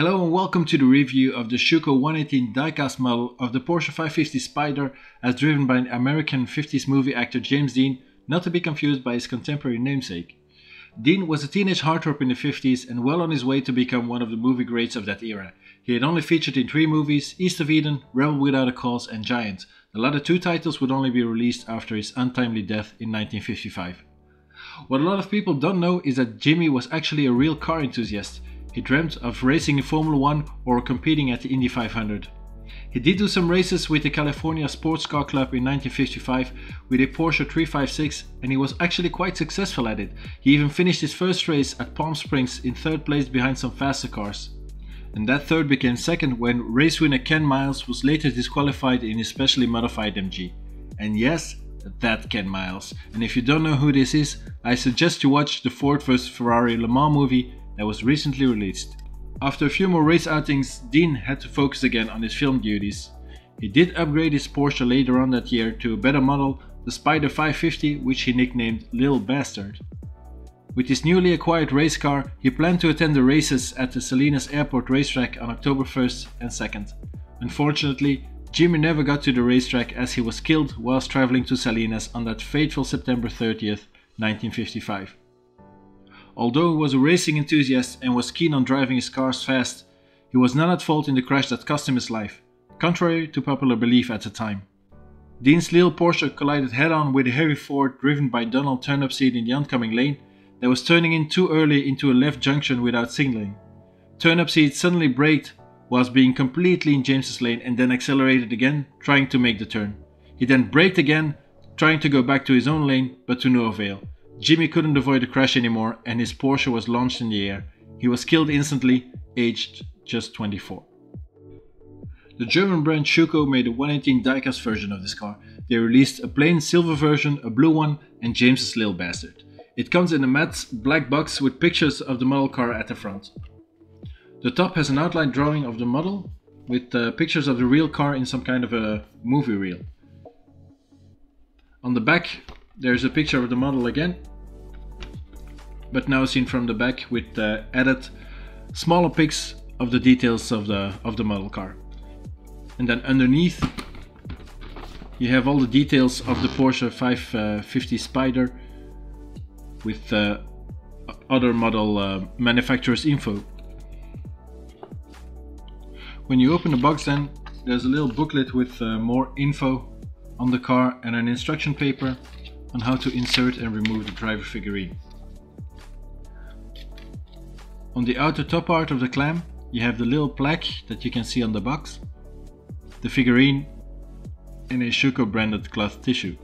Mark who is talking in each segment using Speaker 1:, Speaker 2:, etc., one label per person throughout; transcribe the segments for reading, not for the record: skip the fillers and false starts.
Speaker 1: Hello and welcome to the review of the Schuco 118 diecast model of the Porsche 550 Spyder as driven by American 50s movie actor James Dean, not to be confused by his contemporary namesake. Dean was a teenage heartthrob in the 50s and well on his way to become one of the movie greats of that era. He had only featured in 3 movies, East of Eden, Rebel Without a Cause and Giant. The latter 2 titles would only be released after his untimely death in 1955. What a lot of people don't know is that Jimmy was actually a real car enthusiast. He dreamt of racing in Formula 1 or competing at the Indy 500. He did do some races with the California Sports Car Club in 1955 with a Porsche 356 and he was actually quite successful at it. He even finished his first race at Palm Springs in 3rd place behind some faster cars. And that third became second when race winner Ken Miles was later disqualified in his specially modified MG. And yes, that Ken Miles. And if you don't know who this is, I suggest you watch the Ford vs Ferrari Le Mans movie that was recently released. After a few more race outings, Dean had to focus again on his film duties. He did upgrade his Porsche later on that year to a better model, the Spyder 550, which he nicknamed Lil Bastard. With his newly acquired race car, he planned to attend the races at the Salinas Airport racetrack on October 1st and 2nd. Unfortunately, Jimmy never got to the racetrack as he was killed whilst traveling to Salinas on that fateful September 30th, 1955. Although he was a racing enthusiast and was keen on driving his cars fast, he was not at fault in the crash that cost him his life, contrary to popular belief at the time. Dean's little Porsche collided head-on with a heavy Ford driven by Donald Turnipseed in the oncoming lane that was turning in too early into a left junction without signaling. Turnipseed suddenly braked whilst being completely in James's lane and then accelerated again, trying to make the turn. He then braked again, trying to go back to his own lane, but to no avail. Jimmy couldn't avoid the crash anymore and his Porsche was launched in the air. He was killed instantly, aged just 24. The German brand Schuco made a 118 diecast version of this car. They released a plain silver version, a blue one and James's Lil Bastard. It comes in a matte black box with pictures of the model car at the front. The top has an outline drawing of the model with pictures of the real car in some kind of a movie reel. On the back there's a picture of the model again, but now seen from the back with added smaller pics of the details of the model car. And then underneath you have all the details of the Porsche 550 Spyder with other model manufacturer's info. When you open the box then there's a little booklet with more info on the car and an instruction paper on how to insert and remove the driver figurine. On the outer top part of the clamp you have the little plaque that you can see on the box, the figurine and a Schuco branded cloth tissue.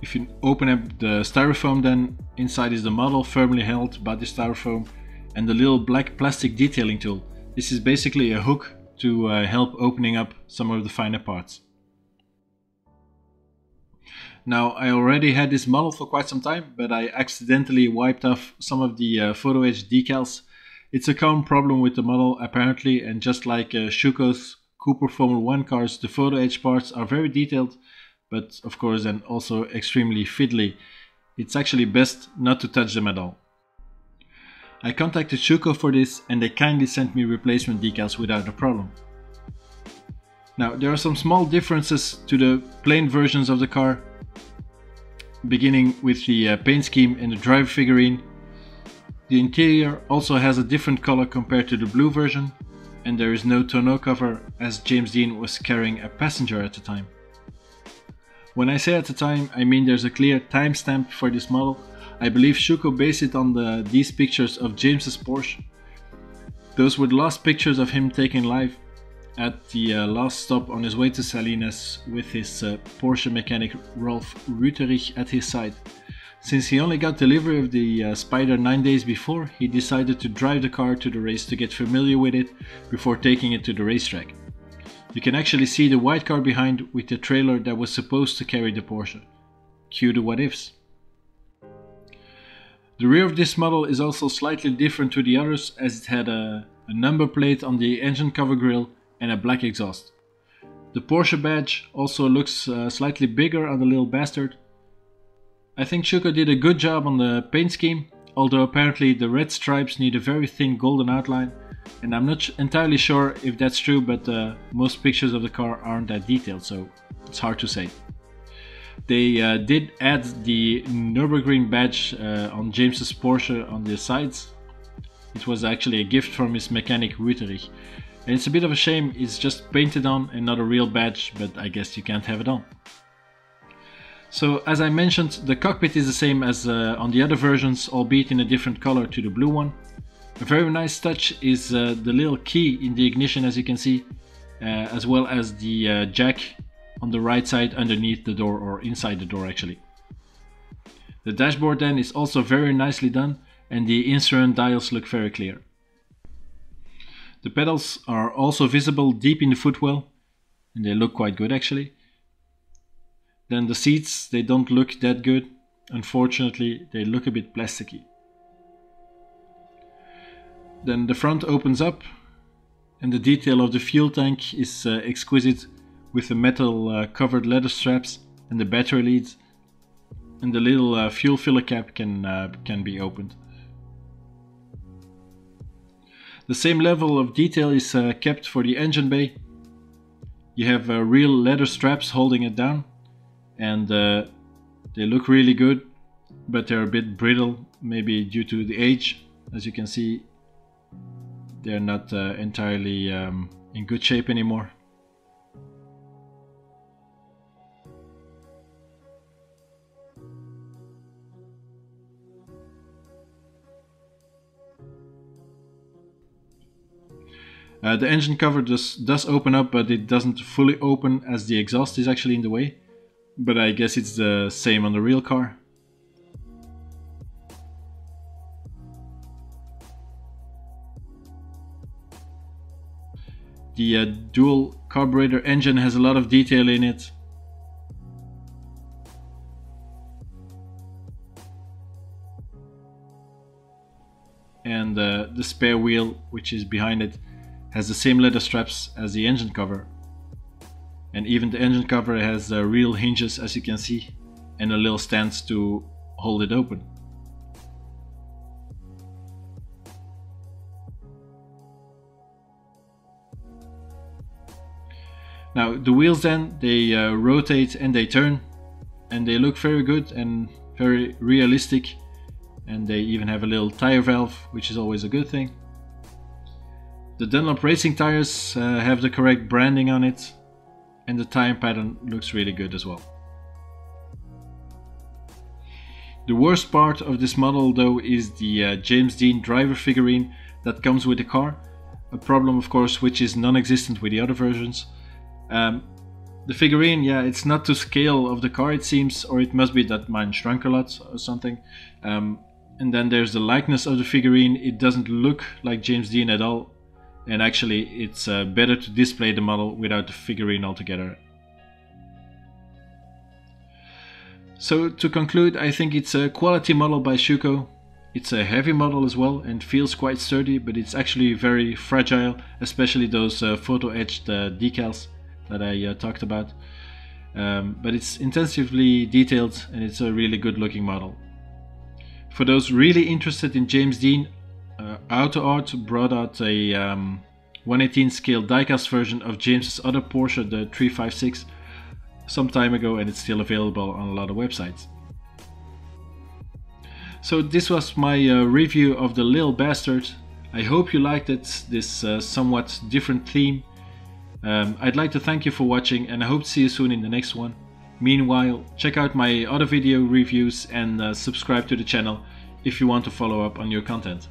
Speaker 1: If you open up the styrofoam then inside is the model firmly held by the styrofoam and the little black plastic detailing tool. This is basically a hook to help opening up some of the finer parts. Now I already had this model for quite some time, but I accidentally wiped off some of the photo edge decals. It's a common problem with the model apparently, and just like Schuco's Cooper Formula 1 cars, the photo edge parts are very detailed, but of course then also extremely fiddly. It's actually best not to touch them at all. I contacted Schuco for this and they kindly sent me replacement decals without a problem. Now there are some small differences to the plain versions of the car, beginning with the paint scheme and the driver figurine. The interior also has a different color compared to the blue version, and there is no tonneau cover as James Dean was carrying a passenger at the time. When I say at the time, I mean there's a clear timestamp for this model. I believe Schuco based it on these pictures of James's Porsche. Those were the last pictures of him taken live at the last stop on his way to Salinas with his Porsche mechanic Rolf Rüterich at his side. Since he only got delivery of the Spyder 9 days before, he decided to drive the car to the race to get familiar with it before taking it to the racetrack. You can actually see the white car behind with the trailer that was supposed to carry the Porsche. Cue the what ifs. The rear of this model is also slightly different to the others as it had a number plate on the engine cover grille and a black exhaust. The Porsche badge also looks slightly bigger on the Lil Bastard. I think Schuco did a good job on the paint scheme although apparently the red stripes need a very thin golden outline, and I'm not entirely sure if that's true, but most pictures of the car aren't that detailed, so it's hard to say. They did add the Nürburgring badge on James's Porsche on the sides. It was actually a gift from his mechanic Wüterich, and it's a bit of a shame it's just painted on and not a real badge, but I guess you can't have it on. So as I mentioned, the cockpit is the same as on the other versions, albeit in a different color to the blue one. A very nice touch is the little key in the ignition, as you can see, as well as the jack on the right side underneath the door, or inside the door actually. The dashboard then is also very nicely done, and the instrument dials look very clear. The pedals are also visible deep in the footwell, and they look quite good actually. Then the seats, they don't look that good. Unfortunately, they look a bit plasticky. Then the front opens up, and the detail of the fuel tank is exquisite, with the metal covered leather straps and the battery leads, and the little fuel filler cap can be opened. The same level of detail is kept for the engine bay. You have real leather straps holding it down, and they look really good, but they're a bit brittle, maybe due to the age. As you can see, they're not entirely in good shape anymore. The engine cover does open up, but it doesn't fully open as the exhaust is actually in the way. But I guess it's the same on the real car. The dual carburetor engine has a lot of detail in it. And the spare wheel, which is behind it, has the same leather straps as the engine cover. And even the engine cover has real hinges, as you can see, and a little stand to hold it open. Now the wheels then, they rotate and they turn, and they look very good and very realistic, and they even have a little tire valve, which is always a good thing. The Dunlop racing tires have the correct branding on it, and the tire pattern looks really good as well. The worst part of this model though is the James Dean driver figurine that comes with the car, a problem of course which is non-existent with the other versions. The figurine, yeah, it's not to scale of the car it seems, or it must be that mine shrunk a lot or something. And then there's the likeness of the figurine. It doesn't look like James Dean at all, and actually it's better to display the model without the figurine altogether. So to conclude, I think it's a quality model by Schuco. It's a heavy model as well and feels quite sturdy, but it's actually very fragile, especially those photo etched decals that I talked about. But it's intensively detailed and it's a really good looking model. For those really interested in James Dean, Auto Art brought out a 1/18 scale diecast version of James's other Porsche, the 356, some time ago, and it's still available on a lot of websites. So this was my review of the little bastard. I hope you liked it, this somewhat different theme. I'd like to thank you for watching, and I hope to see you soon in the next one. Meanwhile, check out my other video reviews and subscribe to the channel if you want to follow up on new content.